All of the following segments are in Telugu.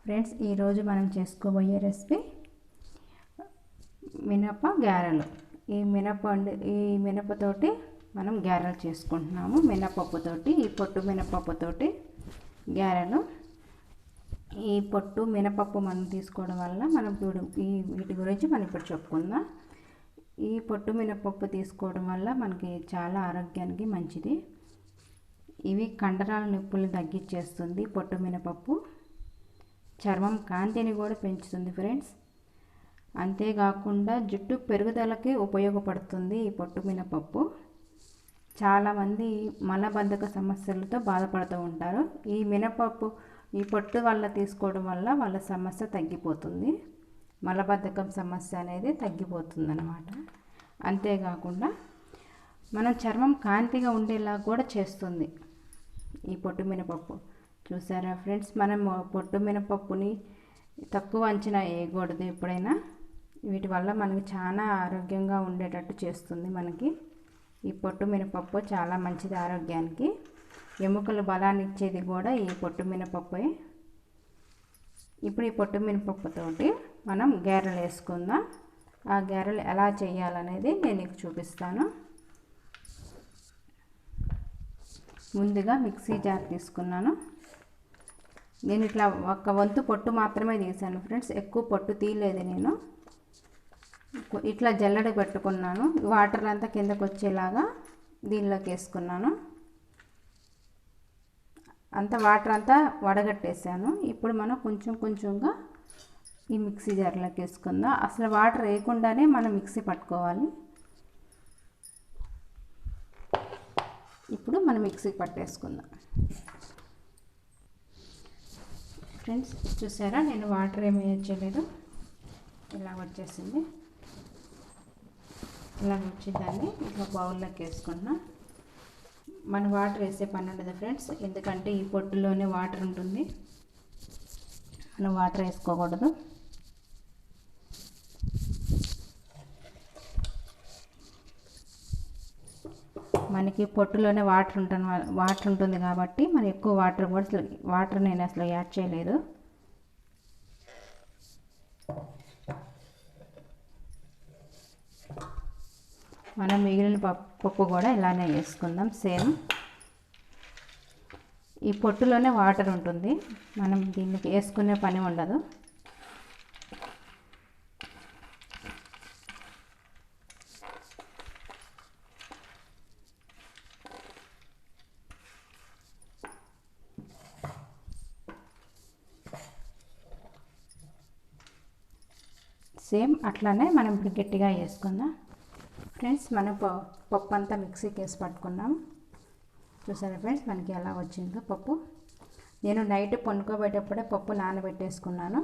ఫ్రెండ్స్ ఈరోజు మనం చేసుకోబోయే రెసిపీ మినప గారెలు. ఈ మినపతోటి మనం గారెలు చేసుకుంటున్నాము. మినపప్పుతోటి, ఈ పొట్టు మినపప్పుతోటి గారెలు. ఈ పొట్టు మినపప్పు మనం తీసుకోవడం వల్ల మనం వీటి గురించి మనం ఇప్పుడు చెప్పుకుందాం. ఈ పొట్టు మినపప్పు తీసుకోవడం వల్ల మనకి చాలా ఆరోగ్యానికి మంచిది. ఇవి కండరాల నొప్పులను తగ్గించేస్తుంది. పొట్టు మినపప్పు చర్మం కాంతిని కూడా పెంచుతుంది ఫ్రెండ్స్. అంతేకాకుండా జుట్టు పెరుగుదలకి ఉపయోగపడుతుంది ఈ పొట్టు మినపప్పు. చాలామంది మలబద్ధక సమస్యలతో బాధపడుతూ ఉంటారు. ఈ పొట్టు వల్ల తీసుకోవడం వల్ల వాళ్ళ సమస్య తగ్గిపోతుంది. మలబద్ధకం సమస్య అనేది తగ్గిపోతుంది అన్నమాట. అంతేకాకుండా మన చర్మం కాంతిగా ఉండేలా కూడా చేస్తుంది ఈ పొట్టు మినపప్పు. చూసారా ఫ్రెండ్స్, మనం పొట్టు మినపప్పుని తక్కువ అంచనా వేయకూడదు ఎప్పుడైనా. వీటి వల్ల మనకి చాలా ఆరోగ్యంగా ఉండేటట్టు చేస్తుంది. మనకి ఈ పొట్టు మినపప్పు చాలా మంచిది ఆరోగ్యానికి. ఎముకల బలాన్ని ఇచ్చేది కూడా ఈ పొట్టు మినపప్పే. ఇప్పుడు ఈ పొట్టు మినపప్పుతోటి మనం గారెలు వేసుకుందాం. ఆ గారెలు ఎలా చేయాలనేది నేను మీకు చూపిస్తాను. ముందుగా మిక్సీ జార్ తీసుకున్నాను. నేను ఇట్లా ఒక వంతు పొట్టు మాత్రమే తీసాను ఫ్రెండ్స్, ఎక్కువ పొట్టు తీయలేదు నేను. ఇట్లా జల్లెడ పెట్టుకున్నాను. వాటర్ అంతా కిందకు వచ్చేలాగా దీనిలోకి వేసుకున్నాను. అంతా వాటర్ అంతా వడగట్టేసాను. ఇప్పుడు మనం కొంచెం కొంచెంగా ఈ మిక్సీ జార్లోకి వేసుకుందాం. అసలు వాటర్ వేయకుండానే మనం మిక్సీ పట్టుకోవాలి. ఇప్పుడు మనం మిక్సీకి పట్టేసుకుందాం ఫ్రెండ్స్. చూసారా, నేను వాటర్ ఏమీ వేయలేదు. ఇలా వచ్చేసింది. ఇలా వచ్చిందాన్ని ఇట్లా బౌల్లోకి వేసుకున్నా. మనం వాటర్ వేసే పని ఉండదు ఫ్రెండ్స్, ఎందుకంటే ఈ పొట్టులోనే వాటర్ ఉంటుంది. మనం వాటర్ వేసుకోకూడదు. మనకి పొట్టులోనే వాటర్ ఉంటుంది కాబట్టి మనం ఎక్కువ వాటర్ నేను అసలు యాడ్ చేయలేదు. మనం మిగిలిన పప్పు కూడా ఇలానే వేసుకుందాం సేమ్. ఈ పొట్టులోనే వాటర్ ఉంటుంది, మనం దీనికి వేసుకునే పని ఉండదు. సేమ్ అట్లానే మనం ఇప్పుడు గట్టిగా వేసుకుందాం ఫ్రెండ్స్. మనం పప్పు అంతా మిక్సీకి వేసి పట్టుకున్నాం. చూసారా ఫ్రెండ్స్, మనకి ఎలా వచ్చిందో పప్పు. నేను నైట్ పనుకోబెట్టేటప్పుడే పప్పు నానబెట్టేసుకున్నాను.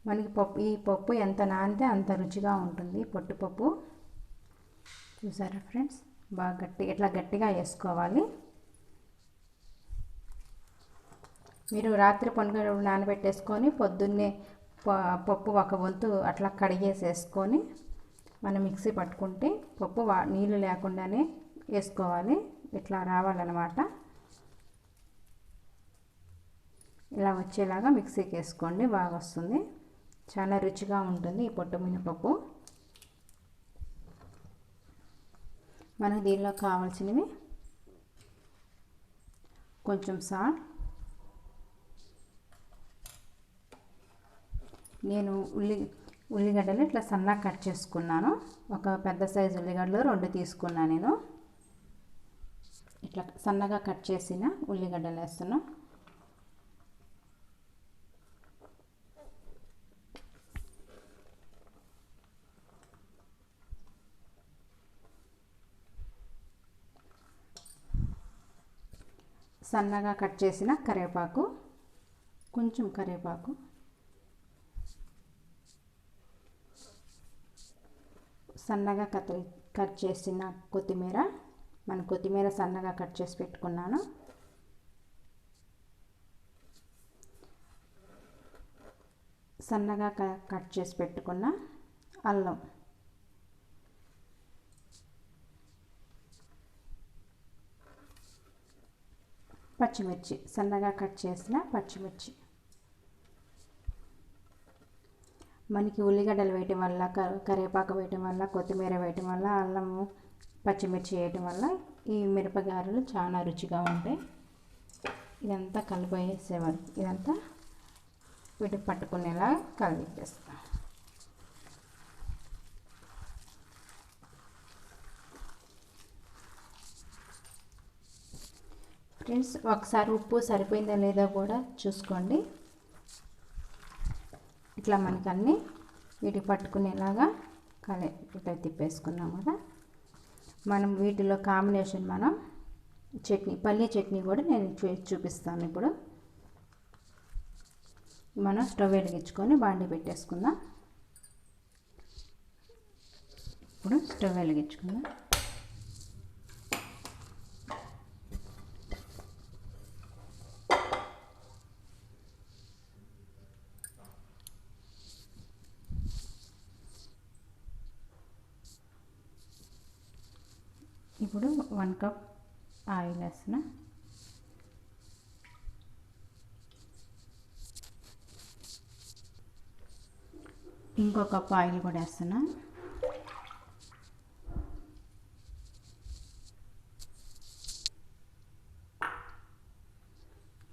మనకి ఈ పప్పు ఎంత నానితే అంత రుచిగా ఉంటుంది పొట్టుపప్పు. చూసారా ఫ్రెండ్స్, బాగా ఇట్లా గట్టిగా వేసుకోవాలి. మీరు రాత్రి పనుకోబెట్టేటప్పుడు నానబెట్టేసుకొని పొద్దున్నే పప్పు ఒక వంతు అట్లా కడిగేసేసుకొని మనం మిక్సీ పట్టుకుంటే పప్పు నీళ్ళు లేకుండానే వేసుకోవాలి. ఇట్లా రావాలన్నమాట. ఇలా వచ్చేలాగా మిక్సీకి వేసుకోండి, బాగా వస్తుంది. చాలా రుచిగా ఉంటుంది ఈ పొట్టు మినపప్పు. మనకు దీనిలో కావాల్సినవి కొంచెం సాల్ట్. నేను ఉల్లిగడ్డలు ఇట్లా సన్నగా కట్ చేసుకున్నాను. ఒక పెద్ద సైజు ఉల్లిగడ్డలు 2 తీసుకున్నాను నేను. ఇట్లా సన్నగా కట్ చేసిన ఉల్లిగడ్డలు వేస్తున్నాను. సన్నగా కట్ చేసిన కరివేపాకు, కొంచెం కరివేపాకు, సన్నగా కట్ చేసిన కొత్తిమీర. మన కొత్తిమీర సన్నగా కట్ చేసి పెట్టుకున్నాను. సన్నగా కట్ చేసి పెట్టుకున్న అల్లం, పచ్చిమిర్చి, సన్నగా కట్ చేసిన పచ్చిమిర్చి, మనకి ఉల్లిగడ్డలు వేయటం వల్ల, కరివేపాకు వేయటం వల్ల, కొత్తిమీర వేయటం వల్ల, అల్లము పచ్చిమిర్చి వేయటం వల్ల ఈ మిరపగారెలు చాలా రుచిగా ఉంటాయి. ఇదంతా కలిపేసేవారు, ఇదంతా వీటికి పట్టుకునేలా కలిపేస్తాం. ఫ్రెండ్స్, ఒకసారి ఉప్పు సరిపోయిందో లేదో కూడా చూసుకోండి. ఇట్లా మనకు అన్నీ వీటికి పట్టుకునేలాగా ఇట్లా తిప్పేసుకున్నాం కదా. మనం వీటిలో కాంబినేషన్ మనం చట్నీ, పల్లీ చట్నీ కూడా నేను చూపిస్తాను. ఇప్పుడు మనం స్టవ్ వెలిగించుకొని బాండి పెట్టేసుకుందాం. ఇప్పుడు స్టవ్ వెలిగించుకుందాం. ఇప్పుడు 1 కప్ ఆయిల్ వేస్తున్నా. ఇంకో కప్ ఆయిల్ కూడా వేస్తున్నా.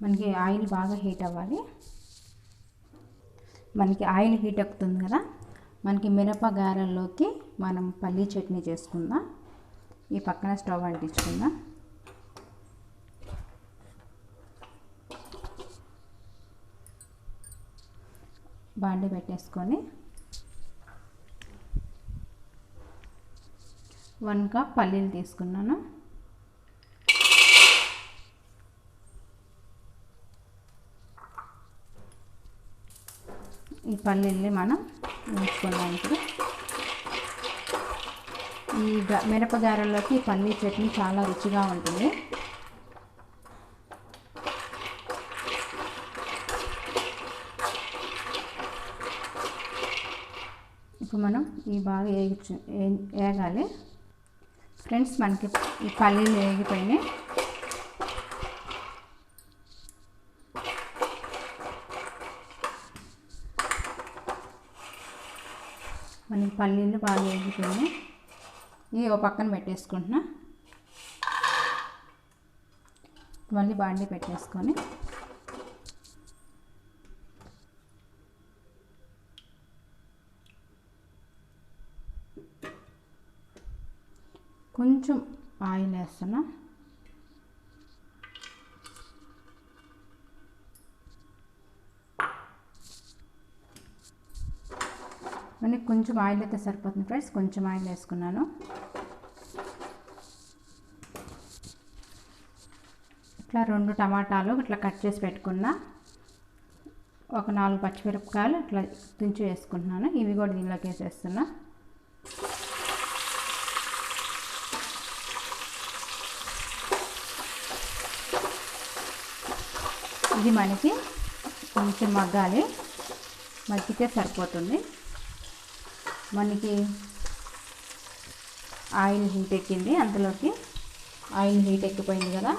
మనకి ఆయిల్ బాగా హీట్ అవ్వాలి. మనకి ఆయిల్ హీట్ ఎక్కుతుంది కదా, మనకి మిరపగారెల్లోకి మనం పల్లీ చట్నీ చేసుకుందాం. ఈ పక్కన స్టవ్ అంటించుకుందాం. బాండి పెట్టేసుకొని 1 కప్ పల్లీలు తీసుకున్నాను. ఈ పల్లీల్ని మనం వేసుకున్నాం. ఇప్పుడు ఈ మిరపగారెల్లోకి పల్లీ చట్నీ చాలా రుచిగా ఉంటుంది. ఇప్పుడు మనం ఈ బాగా వేగాలి. ఫ్రెండ్స్, మనకి ఈ పల్లీలు వేగిపోయినాయి. మనకి పల్లీలు బాగా వేగిపోయినాయి. ఇది ఒక పక్కన పెట్టేసుకుంటున్నా. మళ్ళీ బాండి పెట్టేసుకొని కొంచెం ఆయిల్ వేస్తున్నా. మనకి కొంచెం ఆయిల్ అయితే సరిపోతుంది ఫ్రెండ్స్, కొంచెం ఆయిల్ వేసుకున్నాను. ఇట్లా 2 టమాటాలు ఇట్లా కట్ చేసి పెట్టుకున్నా. ఒక 4 పచ్చిమిరపకాయలు ఇట్లా తుంచి వేసుకుంటున్నాను. ఇవి కూడా దీనిలోకి వేసేస్తున్నా. ఇది మనకి కొంచెం మగ్గాలి, మగ్గితే సరిపోతుంది. మనకి ఆయిల్ హీట్ ఎక్కింది, అంతలోకి ఆయిల్ హీట్ ఎక్కిపోయింది కదా.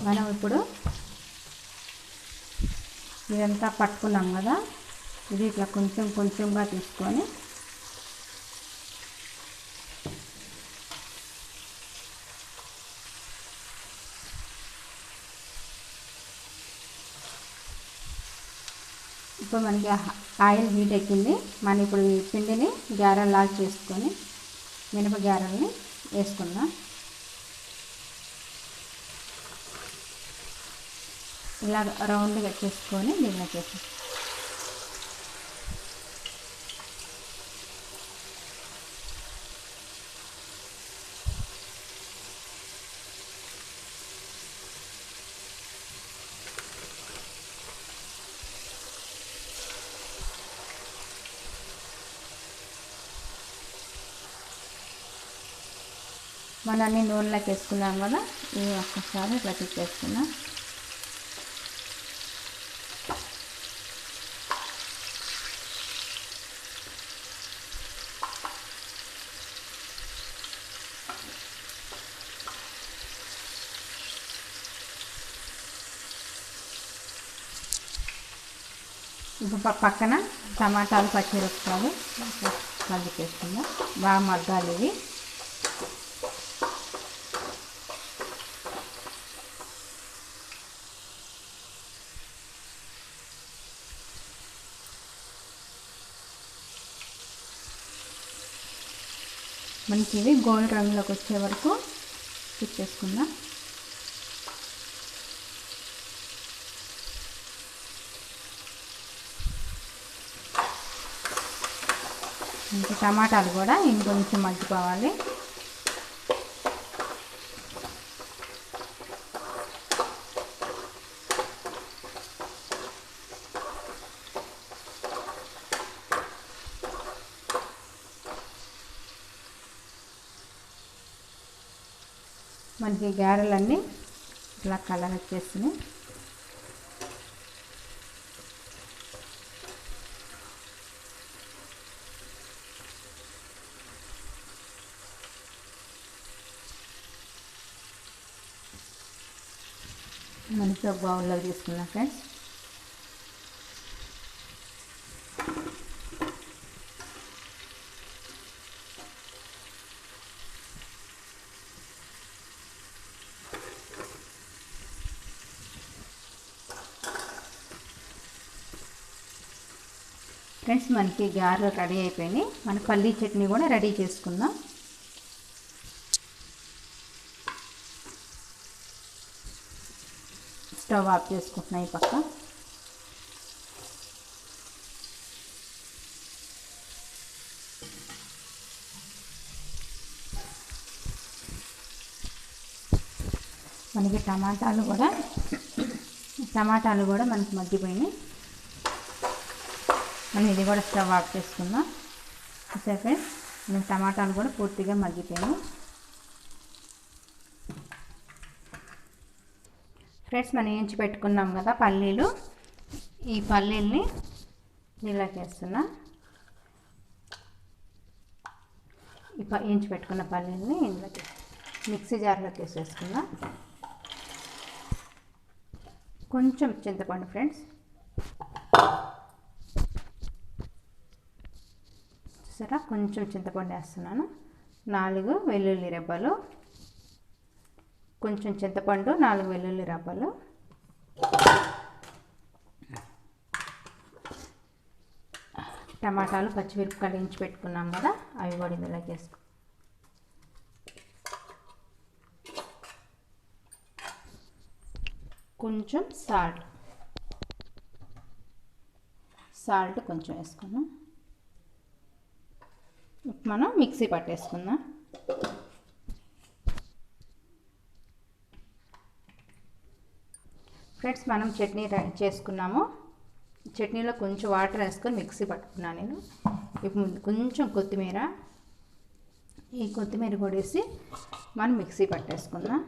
మనం ఇప్పుడు ఇదంతా పట్టుకున్నాం కదా, ఇది ఇట్లా కొంచెం కొంచెంగా తీసుకొని ఇప్పుడు మనకి ఆయిల్ హీట్ ఎక్కింది. మనం ఇప్పుడు ఈ పిండిని గారెల్లాగా చేసుకొని మినప గారెల్ని వేసుకుందాం. ఇలా రౌండ్గా చేసుకొని దీనిలోకి వేసి మనం అన్ని నూనెలోకి వేసుకున్నాం కదా, ఇవి ఒక్కసారి ఇట్లా తిప్పేసుకున్నాం. ఇప్పుడు పక్కన టమాటాలు పచ్చిమిరపకాయలు కలిపేసుకుందాం. బాగా మగ్గాలి ఇవి. మనకి ఇవి గోల్డ్ రంగులోకి వచ్చే వరకు తిప్పేసుకుందాం. ఇంకా టమాటాలు కూడా ఇంకొంచెం మగ్గిపోవాలి. మనకి గారెలన్నీ ఇలా కలర్ వచ్చేసినాయి. మనకి ఒక బౌల్లో తీసుకున్నాం ఫ్రెండ్స్. ఫ్రెండ్స్ మనకి గారెలు రెడీ అయిపోయినాయి. మన పల్లీ చట్నీ కూడా రెడీ చేసుకుందాం. స్టవ్ ఆఫ్ చేసుకుంటున్నాయి పక్క. మనకి టమాటాలు కూడా మనకి మగ్గిపోయినాయి. మనం ఇది కూడా స్టవ్ ఆఫ్ చేసుకుందాం. సరే ఫ్రెండ్స్, మన టమాటాలు కూడా పూర్తిగా మగ్గిపోయినాయి. ఫ్రెండ్స్ మనం వేయించి పెట్టుకున్నాం కదా పల్లీలు, ఈ పల్లీల్ని ఇలా చేస్తున్నా. వేయించి పెట్టుకున్న పల్లీల్ని ఇందులోకి మిక్సీ జార్లోకి వేసేసుకున్నా. కొంచెం చింతపండు ఫ్రెండ్స్, చూసారా, కొంచెం చింతపండు వేస్తున్నాను. 4 వెల్లుల్లి రెబ్బలు, కొంచెం చింతపండు, 4 వెల్లుల్లి రెబ్బలు, టమాటాలు పచ్చిమిరపకాయలు వేయించి పెట్టుకున్నాం కదా అవి కూడా ఇందులోకి వేసుకో. కొంచెం సాల్ట్ కొంచెం వేసుకున్నాం. మనం మిక్సీ పట్టేసుకుందాం. ఫ్రెండ్స్ మనం చట్నీ చేసుకున్నాము. చట్నీలో కొంచెం వాటర్ వేసుకొని మిక్సీ పట్టుకున్నాను నేను. ఇప్పుడు కొంచెం కొత్తిమీర, ఈ కొత్తిమీర కూడా వేసి మనం మిక్సీ పట్టేసుకుందాం.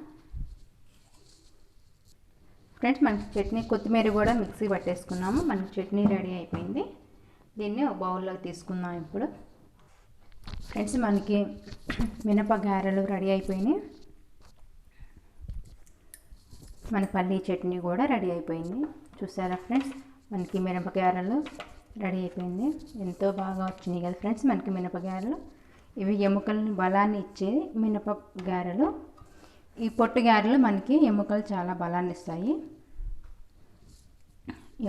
ఫ్రెండ్స్ మనకి చట్నీ కొత్తిమీర కూడా మిక్సీ పట్టేసుకున్నాము. మనకి చట్నీ రెడీ అయిపోయింది. దీన్ని ఒక బౌల్లోకి తీసుకుందాం ఇప్పుడు. ఫ్రెండ్స్ మనకి మినప గారెలు రెడీ అయిపోయినాయి. మన పల్లీ చట్నీ కూడా రెడీ అయిపోయింది. చూసారా ఫ్రెండ్స్, మనకి మినప గారెలు రెడీ అయిపోయింది. ఎంతో బాగా వచ్చినాయి కదా ఫ్రెండ్స్ మనకి మినప గారెలు. ఇవి ఎముకలని బలాన్ని ఇచ్చే మినప గారెలు. ఈ పొట్టు గారెలు మనకి ఎముకలు చాలా బలాన్ని ఇస్తాయి.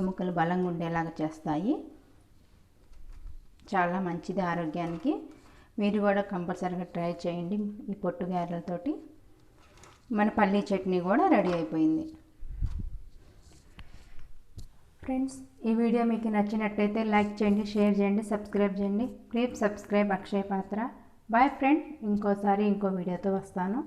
ఎముకలు బలంగా ఉండేలాగా చేస్తాయి. చాలా మంచిది ఆరోగ్యానికి. మీరు కూడా కంపల్సరీగా ట్రై చేయండి ఈ పొట్టు గారెలతోటి. మన పల్లీ చట్నీ కూడా రెడీ అయిపోయింది. ఫ్రెండ్స్ ఈ వీడియో మీకు నచ్చినట్టయితే లైక్ చేయండి, షేర్ చేయండి, సబ్స్క్రైబ్ చేయండి. ప్లీజ్ సబ్స్క్రైబ్ అక్షయ పాత్ర. బాయ్ ఫ్రెండ్, ఇంకో వీడియోతో వస్తాను.